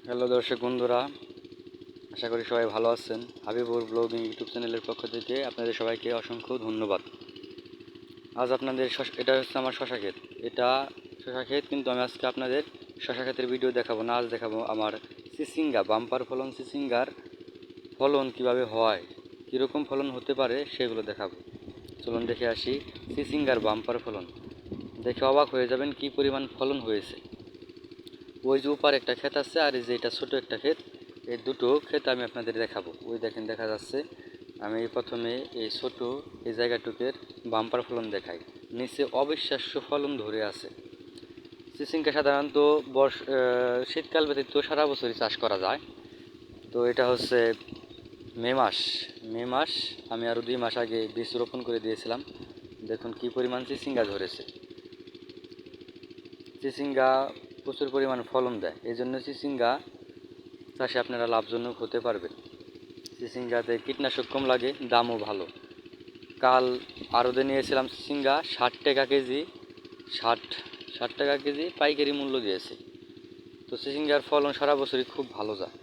Hello দর্শক বন্ধুরা, আশা করি সবাই ভালো আছেন। হাবিবুর ব্লগিং ইউটিউব চ্যানেলের পক্ষ থেকে আপনাদের সবাইকে অসংখ্য ধন্যবাদ। আজ আপনাদের এটা হচ্ছে আমার শশা ক্ষেত। এটা শশা ক্ষেত, কিন্তু আমি আজকে আপনাদের শশা ক্ষেতের ভিডিও দেখাবো না। আজ দেখাবো আমার চিচিঙ্গা, বাম্পার ফলন চিচিঙ্গার ফলন কিভাবে হয়, কীরকম ফলন হতে পারে সেগুলো দেখাবো। চলুন দেখে আসি চিচিঙ্গার বাম্পার ফলন। দেখে অবাক হয়ে যাবেন কি পরিমাণ ফলন হয়েছে। ওই যে উপর একটা ক্ষেত আছে, আর এই যে এটা ছোটো একটা ক্ষেত, এই দুটো ক্ষেত আমি আপনাদের দেখাবো। ওই দেখেন দেখা যাচ্ছে। আমি প্রথমে এই ছোটো এই জায়গাটুকের বাম্পার ফলন দেখাই। নিচে অবিশ্বাস্য ফলন ধরে আছে। চিচিঙ্গা সাধারণত শীতকাল ব্যতীত সারা বছরই চাষ করা যায়। তো এটা হচ্ছে মে মাস আমি আরও 2 মাস আগে বীজ রোপণ করে দিয়েছিলাম। দেখুন কি পরিমাণ চিচিঙ্গা ধরেছে। চিচিঙ্গা প্রচুর পরিমাণ ফলন দেয়, এই জন্য চিচিঙ্গা চাষে আপনারা লাভজনক হতে পারবেন। চিচিঙ্গাতে কীটনাশক কম লাগে, দামও ভালো। কাল আড়তে নিয়েছিলাম চিচিঙ্গা 60 টাকা কেজি, 60 টাকা কেজি পাইকারি মূল্য দিয়েছে। তো চিচিঙ্গার ফলন সারা বছরই খুব ভালো যায়।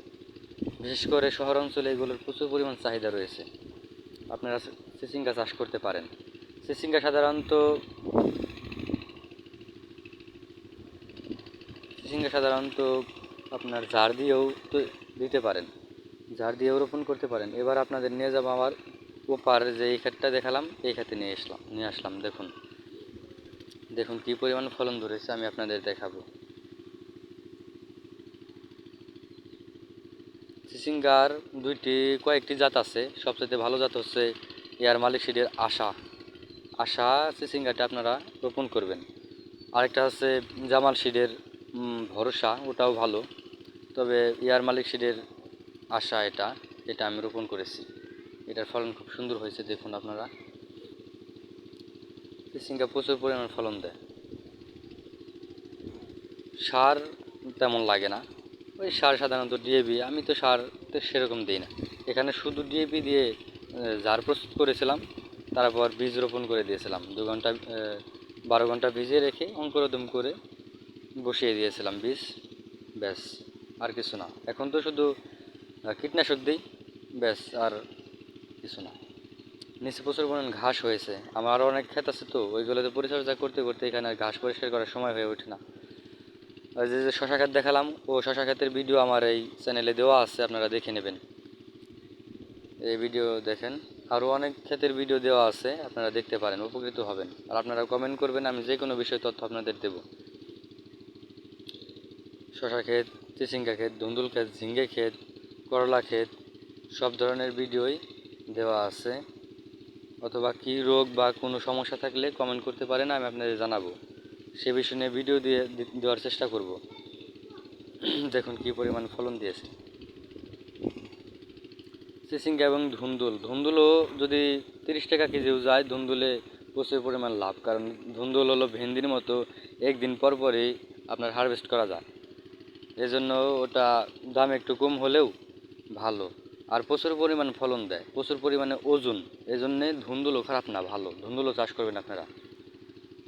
বিশেষ করে শহর অঞ্চলে এগুলোর প্রচুর পরিমাণ চাহিদা রয়েছে। আপনারা চিচিঙ্গা চাষ করতে পারেন। চিচিঙ্গা সাধারণত আপনার ঝাড় দিয়েও তো দিতে পারেন, ঝাড় দিয়েও রোপণ করতে পারেন। এবার আপনাদের নিয়ে যাবো আমার ওপার, যে এই ক্ষেতটা দেখালাম এই ক্ষেতে নিয়ে আসলাম। দেখুন কী পরিমাণ ফলন ধরেছে, আমি আপনাদের দেখাবো। চিচিঙ্গার কয়েকটি জাত আছে। সবচেয়ে ভালো জাত হচ্ছে এয়ার মালিক সিডের আশা চিচিঙ্গাটা আপনারা রোপণ করবেন। আরেকটা হচ্ছে জামাল সিডের ভরসা, ওটাও ভালো। তবে এয়ার মালিক সিডের আশা এটা আমি রোপণ করেছি। এটার ফলন খুব সুন্দর হয়েছে। দেখুন আপনারা, চিচিঙ্গা প্রচুর পরিমাণ ফলন দেয়। সার তেমন লাগে না, ওই সার সাধারণত ডিএপি। আমি তো সার সেরকম দিই না। এখানে শুধু ডিএপি দিয়ে জার প্রস্তুত করেছিলাম, তারপর বীজ রোপণ করে দিয়েছিলাম। 2 ঘন্টা 12 ঘন্টা ভিজিয়ে রেখে অঙ্কুরোদ্গম করে বসিয়ে দিয়েছিলাম বীজ, ব্যাস, আর কিছু না। এখন তো শুধু কীটনাশক দিই, ব্যাস, আর কিছু না। নিচে প্রচুর পরিমাণ ঘাস হয়েছে। আমার আরও অনেক ক্ষেত আছে, তো ওইগুলোতে পরিচর্যা করতে করতে এখানে আর ঘাস পরিষ্কার করার সময় হয়ে ওঠে না। ওই যে শশা ক্ষেত দেখালাম, ও শশা ক্ষেতের ভিডিও আমার এই চ্যানেলে দেওয়া আছে, আপনারা দেখে নেবেন। এই ভিডিও দেখেন। আরও অনেক ক্ষেতের ভিডিও দেওয়া আছে, আপনারা দেখতে পারেন, উপকৃত হবেন। আর আপনারা কমেন্ট করবেন, আমি যে কোনো বিষয়ে তথ্য আপনাদের দেব। শশা ক্ষেত, চিচিঙ্গা ক্ষেত, ধুন্দুল ক্ষেত, ঝিঙ্গে ক্ষেত, করলা ক্ষেত, সব ধরনের ভিডিওই দেওয়া আছে। অথবা কী রোগ বা কোনো সমস্যা থাকলে কমেন্ট করতে পারেন, আমি আপনাদের জানাবো। সে বিষয় নিয়ে ভিডিও দেওয়ার চেষ্টা করব। দেখুন কী পরিমাণ ফলন দিয়েছে চিচিঙ্গা এবং ধুন্দুলও যদি 30 টাকা কেজিও যায়, ধুন্দুলে প্রচুর পরিমাণ লাভ। কারণ ধুন্দুল হলো ভেন্দির মতো, একদিন পর পরই আপনার হারভেস্ট করা যায়। এজন্য ওটা দাম একটু কম হলেও ভালো, আর প্রচুর পরিমাণ ফলন দেয়, প্রচুর পরিমাণে ওজন। এজন্যে ধুন্দুলও খারাপ না, ভালো। ধুন্দুলও চাষ করবেন আপনারা।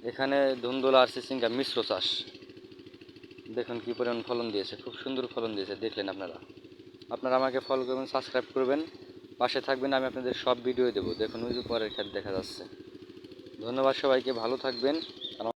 এখানে ধুন্দুল আর চিচিঙ্গা মিশ্র চাষ। দেখুন কী পরিমাণ ফলন দিয়েছে, খুব সুন্দর ফলন দিয়েছে। দেখলেন আপনারা আমাকে ফলো করবেন, সাবস্ক্রাইব করবেন, পাশে থাকবেন। আমি আপনাদের সব ভিডিও দেবো। দেখুন ওই যে পরের ক্ষেত দেখা যাচ্ছে। ধন্যবাদ সবাইকে, ভালো থাকবেন।